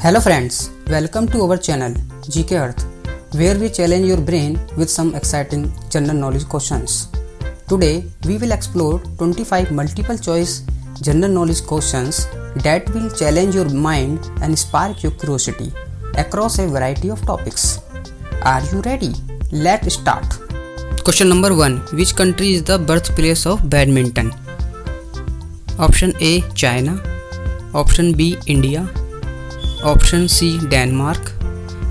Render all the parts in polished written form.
Hello friends, welcome to our channel GK Earth, where we challenge your brain with some exciting general knowledge questions. Today we will explore 25 multiple choice general knowledge questions that will challenge your mind and spark your curiosity across a variety of topics. Are you ready? Let's start. Question number 1. Which country is the birthplace of badminton? Option A, China. Option B, India. Option C, Denmark.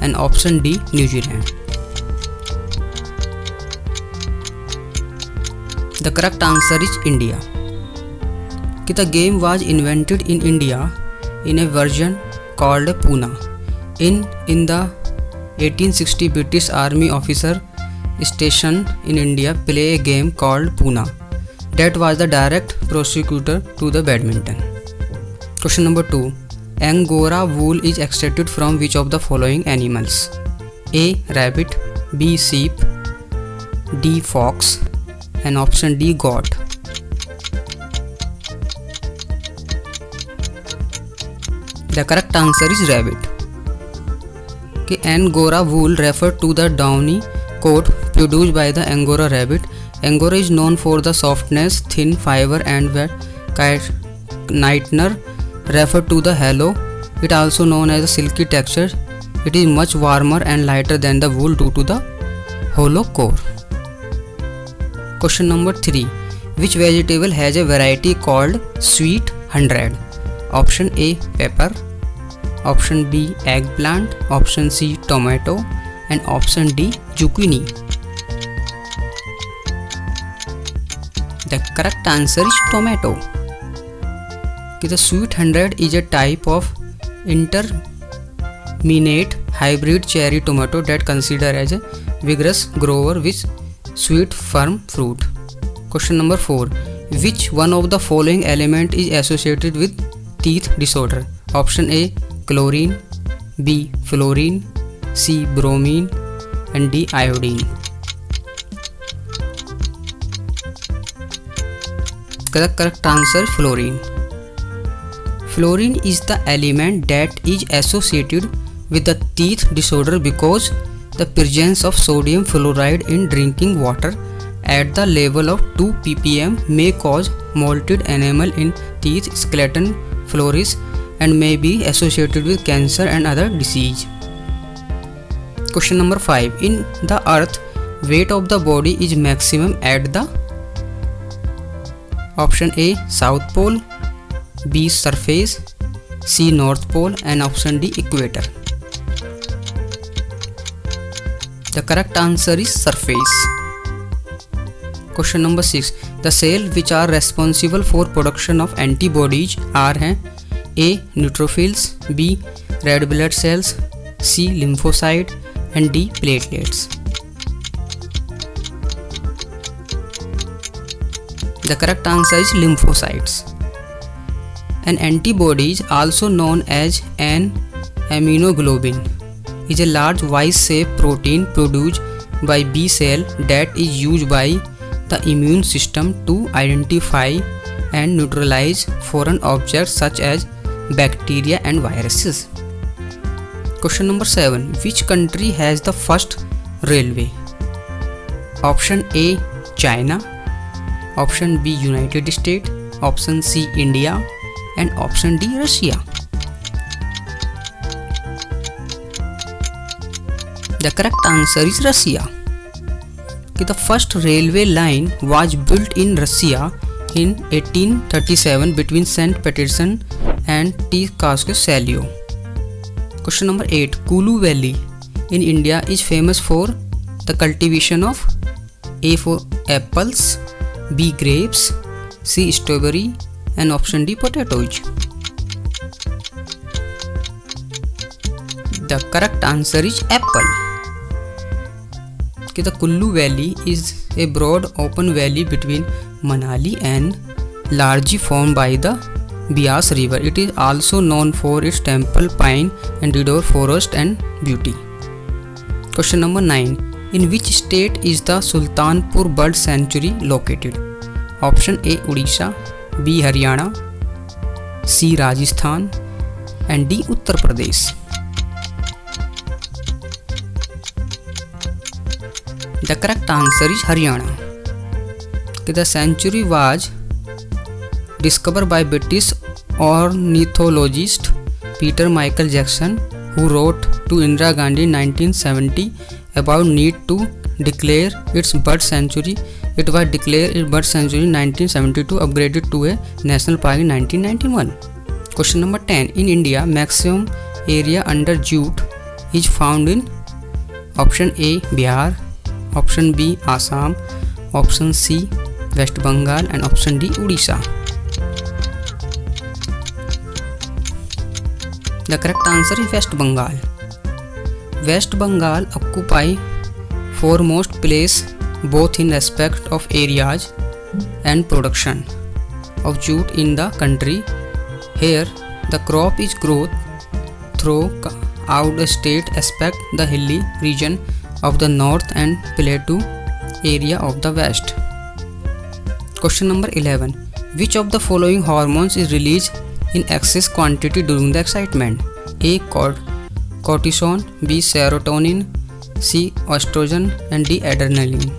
And option D, New Zealand. The correct answer is India. The game was invented in India in a version called Puna. In the 1860, British Army officer stationed in India play a game called Puna. That was the direct prosecutor to the badminton. Question number 2. Angora wool is extracted from which of the following animals? A. Rabbit. B. Sheep. D. Fox. And option D. Goat. The correct answer is rabbit. Angora wool refers to the downy coat produced by the Angora rabbit. Angora is known for the softness, thin fiber and wet nightner refer to the halo. It also known as a silky texture. It is much warmer and lighter than the wool due to the hollow core. Question number 3. Which vegetable has a variety called sweet 100? Option A, pepper. Option B, eggplant. Option C, tomato. And option D, zucchini. The correct answer is tomato. The sweet 100 is a type of intermediate hybrid cherry tomato that considered as a vigorous grower with sweet firm fruit. Question number 4. Which one of the following element is associated with teeth disorder? Option A, chlorine. B, fluorine. C, bromine. And D, iodine. The correct answer, fluorine. Fluorine is the element that is associated with the teeth disorder because the presence of sodium fluoride in drinking water at the level of 2 ppm may cause molted enamel in teeth, skeleton, flouris, and may be associated with cancer and other disease. Question number 5. In the earth, weight of the body is maximum at the option A, South Pole. B, surface. C, North Pole. And option D, equator. The correct answer is surface. Question number 6. The cells which are responsible for production of antibodies are A, neutrophils. B, red blood cells. C, lymphocyte. And D, platelets. The correct answer is lymphocytes. An antibodies, also known as an immunoglobulin, is a large Y-shaped protein produced by B cell that is used by the immune system to identify and neutralize foreign objects such as bacteria and viruses. Question number 7. Which country has the first railway? Option A, China. Option B, United States. Option C, India. And option D, Russia. The correct answer is Russia. The first railway line was built in Russia in 1837 between St. Petersburg and Tskatskoye. Question number 8. Kulu Valley in India is famous for the cultivation of A, for apples. B, grapes. C, strawberry. And option D, potatoes. The correct answer is apple. The Kullu Valley is a broad open valley between Manali and largely formed by the Beas River. It is also known for its temple pine and deodar forest and beauty. Question number 9. In which state is the Sultanpur Bird Sanctuary located? Option A, Odisha. B, Haryana. C, Rajasthan. and D. Uttar Pradesh. The correct answer is Haryana. The sanctuary was discovered by British ornithologist Peter Michael Jackson, who wrote to Indira Gandhi in 1970 about need to declare its bird sanctuary. It was declared its bird sanctuary in 1972, upgraded to a national park in 1991. Question number 10. In India, maximum area under jute is found in option A. Bihar, option B. Assam, option C. West Bengal, and option D. Odisha. The correct answer is West Bengal. West Bengal occupy foremost place both in respect of areas and production of jute in the country. Here the crop is growth throughout the state except the hilly region of the north and plateau area of the west. Question number 11. Which of the following hormones is released in excess quantity during the excitement? A. Cortisol, B. Serotonin, C. Estrogen, and D. Adrenaline.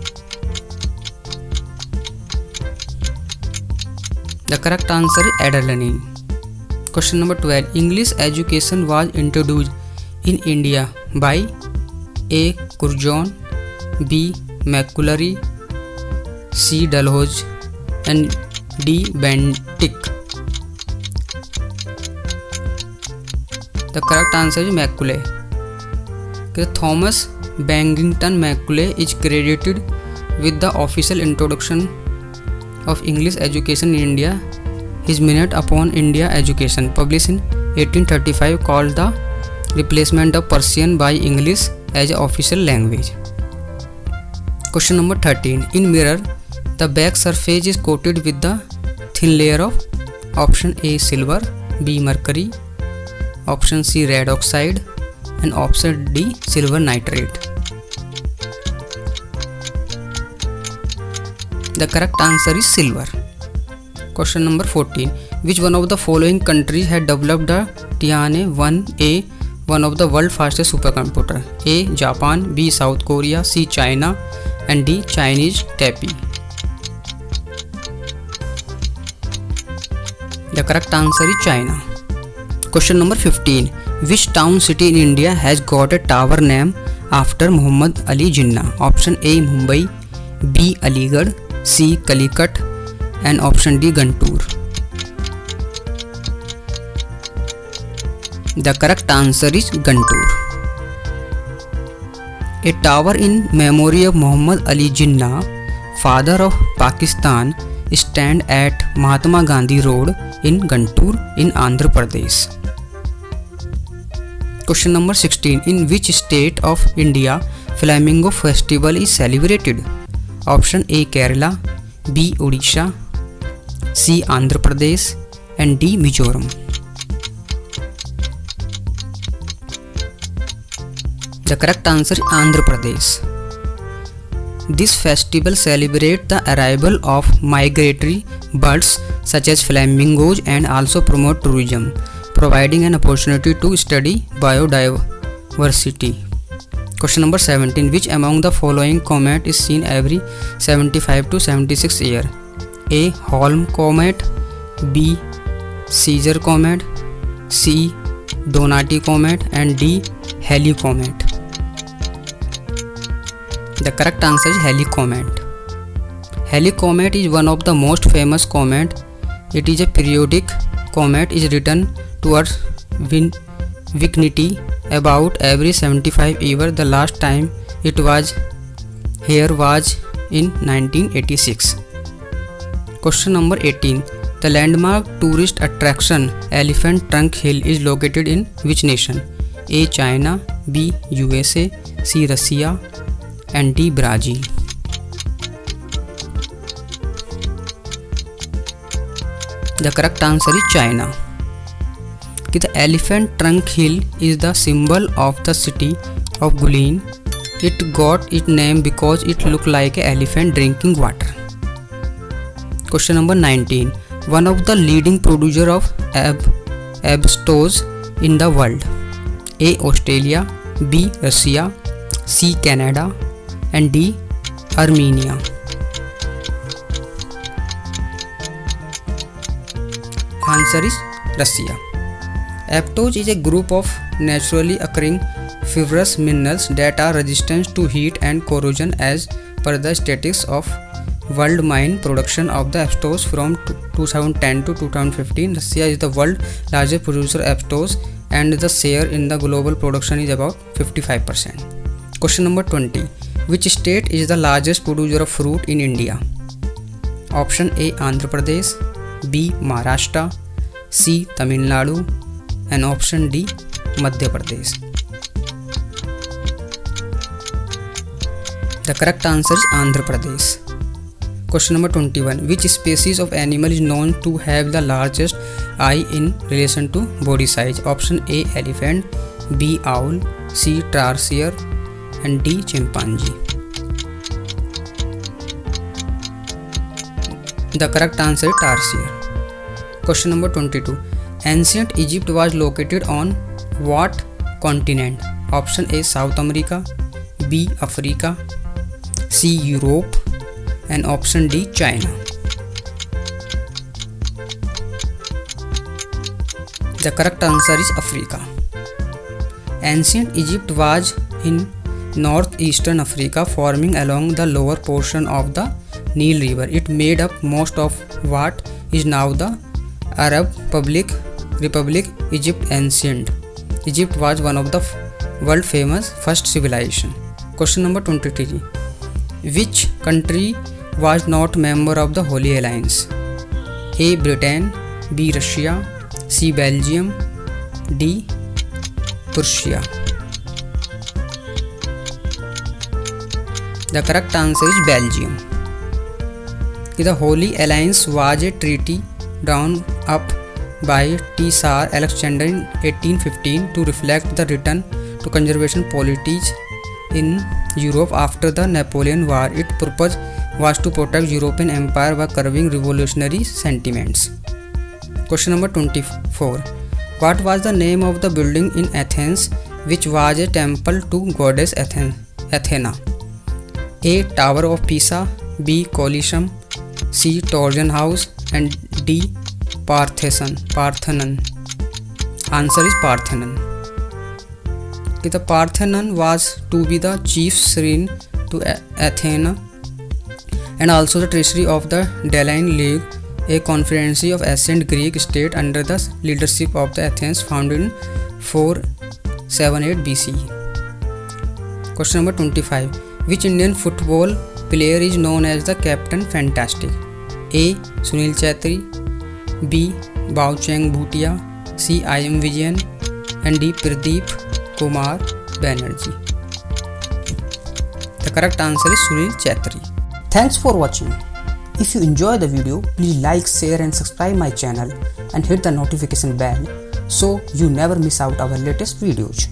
The correct answer is adrenaline. Question number 12. English education was introduced in India by A. Curzon, B. Macaulay, C. Dalhousie, and D. Bentinck. The correct answer is Macaulay. Thomas Bangington Macaulay is credited with the official introduction of English education in India. His Minute upon India Education, published in 1835, called the replacement of Persian by English as an official language. Question number 13. In mirror, the back surface is coated with the thin layer of option A. silver, B. mercury, option C. red oxide, and option D. silver nitrate. The correct answer is silver. Question number 14. Which one of the following countries had developed the Tianhe 1A, one of the world's fastest supercomputer? A. Japan, B. South Korea, C. China, and D. Chinese Taipei. The correct answer is China. Question number 15. Which town city in India has got a tower named after Muhammad Ali Jinnah? Option A. Mumbai, B. Aligarh, C. Calicut, and option D. Guntur. The correct answer is Guntur. A tower in memory of Muhammad Ali Jinnah, father of Pakistan, stands at Mahatma Gandhi Road in Guntur in Andhra Pradesh. Question number 16. In which state of India Flamingo Festival is celebrated? Option A. Kerala, B. Odisha, C. Andhra Pradesh, and D. Mizoram. The correct answer is Andhra Pradesh. This festival celebrates the arrival of migratory birds such as flamingos and also promote tourism, providing an opportunity to study biodiversity. Question number 17. Which among the following comet is seen every 75 to 76 years? A. Holm comet, B. Caesar comet, C. Donati comet, and D. Halley comet. The correct answer is Halley comet. Halley comet is one of the most famous comet. It is a periodic comet is written towards vicinity about every 75 years. The last time it was here was in 1986. Question number 18. The landmark tourist attraction Elephant Trunk Hill is located in which nation? A. China, B. USA, C. Russia, and D. Brazil. The correct answer is China. The Elephant Trunk Hill is the symbol of the city of Guilin. It got its name because it looked like an elephant drinking water. Question number 19. One of the leading producers of asbestos in the world? A. Australia, B. Russia, C. Canada, and D. Armenia. Answer is Russia. Aptos is a group of naturally occurring fibrous minerals that are resistant to heat and corrosion as per the statistics of world mine production of the aptos from 2010 to 2015. Russia is the world's largest producer of aptos and the share in the global production is about 55%. Question number 20. Which state is the largest producer of fruit in India? Option A. Andhra Pradesh, B. Maharashtra, C. Tamil Nadu, and option D. Madhya Pradesh. The correct answer is Andhra Pradesh. Question number 21. Which species of animal is known to have the largest eye in relation to body size? Option A. Elephant, B. Owl, C. Tarsier, and D. Chimpanzee. The correct answer is Tarsier. Question number 22. Ancient Egypt was located on what continent? Option A. South America, B. Africa, C. Europe, and option D. China. The correct answer is Africa. Ancient Egypt was in northeastern Africa, forming along the lower portion of the Nile River. It made up most of what is now the Arab Republic Egypt. Ancient Egypt was one of the world famous first civilization. Question number 23. Which country was not member of the Holy Alliance? A. Britain, B. Russia, C. Belgium, D. Prussia. The correct answer is Belgium. The Holy Alliance was a treaty drawn up by Tsar Alexander in 1815 to reflect the return to conservation policies in Europe after the Napoleon War. Its purpose was to protect European Empire by curbing revolutionary sentiments. Question number 24. What was the name of the building in Athens which was a temple to goddess Athena? A. Tower of Pisa, B. Colosseum, C. Trojan House, and D. Parthenon. Answer is Parthenon. The Parthenon was to be the chief shrine to Athena and also the treasury of the Delian League, a confederacy of ancient Greek state under the leadership of the Athens, founded in 478 BCE. Question number 25. Which Indian football player is known as the Captain Fantastic? A. Sunil Chhetri, B. Baucheng Bhutia, C. I. M. Vijayan, and D. Pradeep Kumar Banerjee. The correct answer is Sunil Chhetri. Thanks for watching. If you enjoy the video, please like, share and subscribe my channel and hit the notification bell so you never miss out our latest videos.